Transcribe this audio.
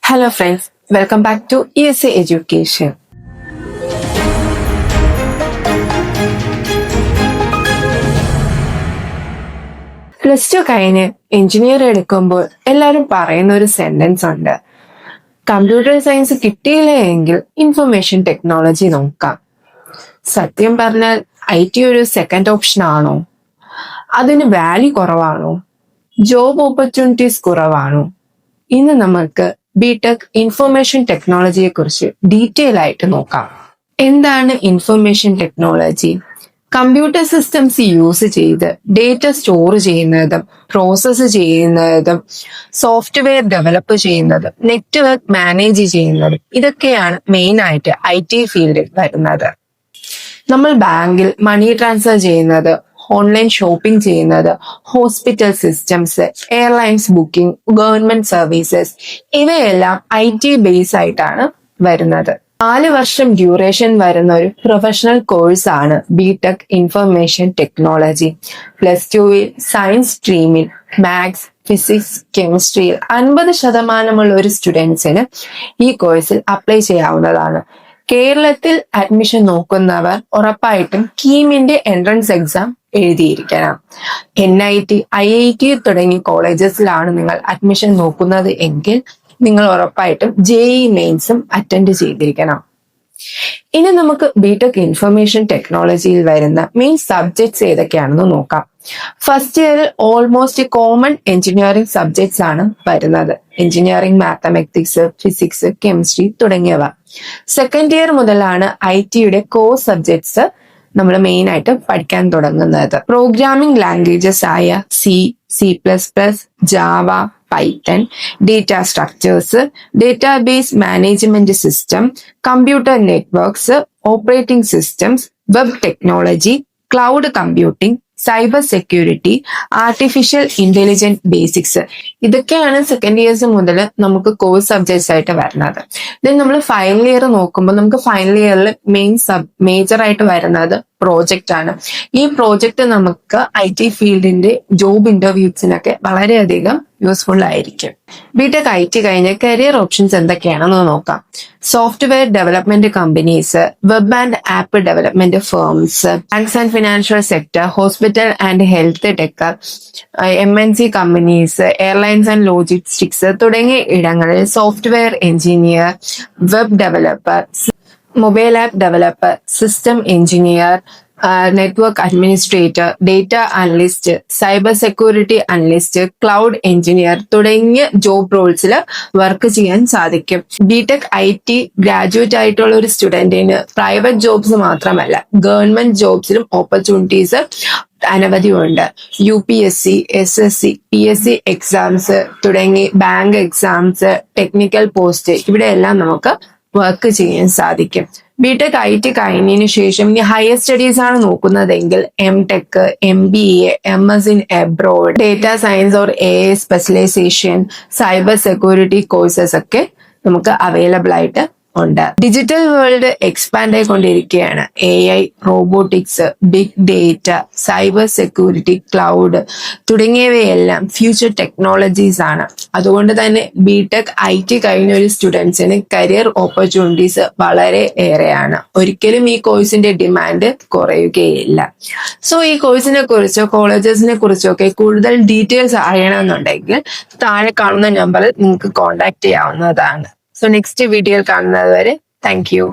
Hello friends, welcome back to ESA Education. Plus two കഴിഞ്ഞ് engineer എടുക്കുമ്പോൾ എല്ലാവരും പറയുന്ന ഒരു സെന്റൻസ് ഉണ്ട്. കമ്പ്യൂട്ടർ സയൻസ് കിട്ടിയില്ല എങ്കിൽ ഇൻഫർമേഷൻ ടെക്നോളജി നോക്കാം. സത്യം പറഞ്ഞാൽ IT ഒരു സെക്കൻഡ് ഓപ്ഷൻ ആണോ? അതിന് വാല്യൂ കുറവാണോ? ജോബ് ഓപ്പർച്യൂണിറ്റീസ് കുറവാണോ? ഇന്ന് നമുക്ക് ബിടെക് ഇൻഫർമേഷൻ ടെക്നോളജിയെ കുറിച്ച് ഡീറ്റെയിൽ ആയിട്ട് നോക്കാം. എന്താണ് information technology? Computer systems use ചെയ്ത് ഡേറ്റ സ്റ്റോർ ചെയ്യുന്നതും പ്രോസസ്സ് ചെയ്യുന്നതും സോഫ്റ്റ്വെയർ ഡെവലപ്പ് ചെയ്യുന്നതും നെറ്റ്വർക്ക് മാനേജ് ചെയ്യുന്നതും ഇതൊക്കെയാണ് മെയിൻ ആയിട്ട് IT ഫീൽഡിൽ വരുന്നത്. നമ്മൾ ബാങ്കിൽ മണി ട്രാൻസ്ഫർ ചെയ്യുന്നത്, ഓൺലൈൻ ഷോപ്പിംഗ് ചെയ്യുന്നത്, hospital systems, airlines booking, government services ഇവയെല്ലാം IT ബേസ് ആയിട്ടാണ് വരുന്നത്. 4 വർഷം ഡ്യൂറേഷൻ വരുന്ന ഒരു പ്രൊഫഷണൽ കോഴ്സ് ആണ് ബിടെക് ഇൻഫർമേഷൻ ടെക്നോളജി. പ്ലസ് ടുവിൽ സയൻസ് സ്ട്രീമിൽ മാത്സ്, ഫിസിക്സ്, കെമിസ്ട്രിയിൽ 50% ഒരു സ്റ്റുഡൻസിന് ഈ കോഴ്സിൽ അപ്ലൈ ചെയ്യാവുന്നതാണ്. കേരളത്തിൽ അഡ്മിഷൻ നോക്കുന്നവർ ഉറപ്പായിട്ടും കീമിന്റെ എൻട്രൻസ് എക്സാം എഴുതിയിരിക്കണം. NIT, IIT തുടങ്ങിയ കോളേജസിലാണ് നിങ്ങൾ അഡ്മിഷൻ നോക്കുന്നത് എങ്കിൽ നിങ്ങൾ ഉറപ്പായിട്ടും JEE മെയിൻസും അറ്റൻഡ് ചെയ്തിരിക്കണം. ഇനി നമുക്ക് ബിടെക് ഇൻഫർമേഷൻ ടെക്നോളജിയിൽ വരുന്ന മെയിൻ സബ്ജക്ട്സ് ഏതൊക്കെയാണെന്ന് നോക്കാം. ഫസ്റ്റ് ഇയറിൽ ഓൾമോസ്റ്റ് കോമൺ എഞ്ചിനീയറിംഗ് സബ്ജക്ട്സ് ആണ് വരുന്നത്. എഞ്ചിനീയറിംഗ്, മാത്തമാറ്റിക്സ്, ഫിസിക്സ്, കെമിസ്ട്രി തുടങ്ങിയവ. സെക്കൻഡ് ഇയർ മുതലാണ് ITയുടെ കോർ സബ്ജക്ട്സ് നമ്മൾ മെയിൻ ആയിട്ട് പഠിക്കാൻ തുടങ്ങുന്നത്. പ്രോഗ്രാമിംഗ് ലാംഗ്വേജസ് ആയ C++, Java, Python, data structures, database management system, computer networks, operating systems, web technology, cloud computing, cyber security, artificial intelligence basics ഇതൊക്കെയാണ് second years മുതൽ നമുക്ക് കോഴ്സ് സബ്ജക്ട്സ് ആയിട്ട് വരുന്നത്. ദെൻ നമ്മൾ ഫൈനൽ ഇയർ നോക്കുമ്പോൾ നമുക്ക് ഫൈനൽ ഇയറിൽ മേജർ ആയിട്ട് വരുന്നത് പ്രോജക്റ്റ് ആണ്. ഈ പ്രോജക്റ്റ് നമുക്ക് IT ഫീൽഡിന്റെ ജോബ് ഇന്റർവ്യൂസിനൊക്കെ വളരെയധികം യൂസ്ഫുൾ ആയിരിക്കും. ബിടെക് IT കഴിഞ്ഞ കരിയർ ഓപ്ഷൻസ് എന്തൊക്കെയാണെന്ന് നോക്കാം. Software development companies, web and app development firms, banks and financial sector, hospital and health tech, MNC companies, airlines and logistics തുടങ്ങിയ ഇടങ്ങളിൽ software engineer, web developer, mobile app developer, system engineer, network administrator, data analyst, cyber security analyst, cloud engineer തുടങ്ങിയ job റോൾസിൽ work ചെയ്യാൻ സാധിക്കും. BTech IT graduate ആയിട്ടുള്ള ഒരു സ്റ്റുഡന്റിന് private jobs മാത്രമല്ല government ജോബ്സിലും opportunities അനവധിയുണ്ട്. UPSC, SSC, PSC exams തുടങ്ങി bank exams, technical post ഇവിടെയെല്ലാം നമുക്ക് work ചെയ്യാൻ സാധിക്കും. ബിടെക് IT കഴിഞ്ഞതിന് ശേഷം ഇനി ഹയർ സ്റ്റഡീസ് ആണ് നോക്കുന്നതെങ്കിൽ MTech, MBA, MS in abroad, data science or AI specialisation, cyber security courses ഒക്കെ നമുക്ക് അവൈലബിൾ ആയിട്ട് ഉണ്ട്. ഡിജിറ്റൽ വേൾഡ് എക്സ്പാൻഡ് ആയിക്കൊണ്ടിരിക്കുകയാണ്. AI, robotics, big data, cyber security, cloud തുടങ്ങിയവയെല്ലാം ഫ്യൂച്ചർ ടെക്നോളജീസ് ആണ്. അതുകൊണ്ട് തന്നെ ബിടെക് IT കഴിഞ്ഞ ഒരു സ്റ്റുഡൻസിന് കരിയർ ഓപ്പർച്യൂണിറ്റീസ് വളരെ ഏറെയാണ്. ഒരിക്കലും ഈ കോഴ്സിന്റെ ഡിമാൻഡ് കുറയുകയില്ല. സോ ഈ കോഴ്സിനെ കുറിച്ചോ കോളേജസിനെ കുറിച്ചോ ഒക്കെ കൂടുതൽ ഡീറ്റെയിൽസ് അറിയണമെന്നുണ്ടെങ്കിൽ താഴെ കാണുന്ന നമ്പറിൽ നിങ്ങൾക്ക് കോൺടാക്ട് ചെയ്യാവുന്നതാണ്. സോ നെക്സ്റ്റ് വീഡിയോയിൽ കാണുന്നത് വരെ താങ്ക് യു.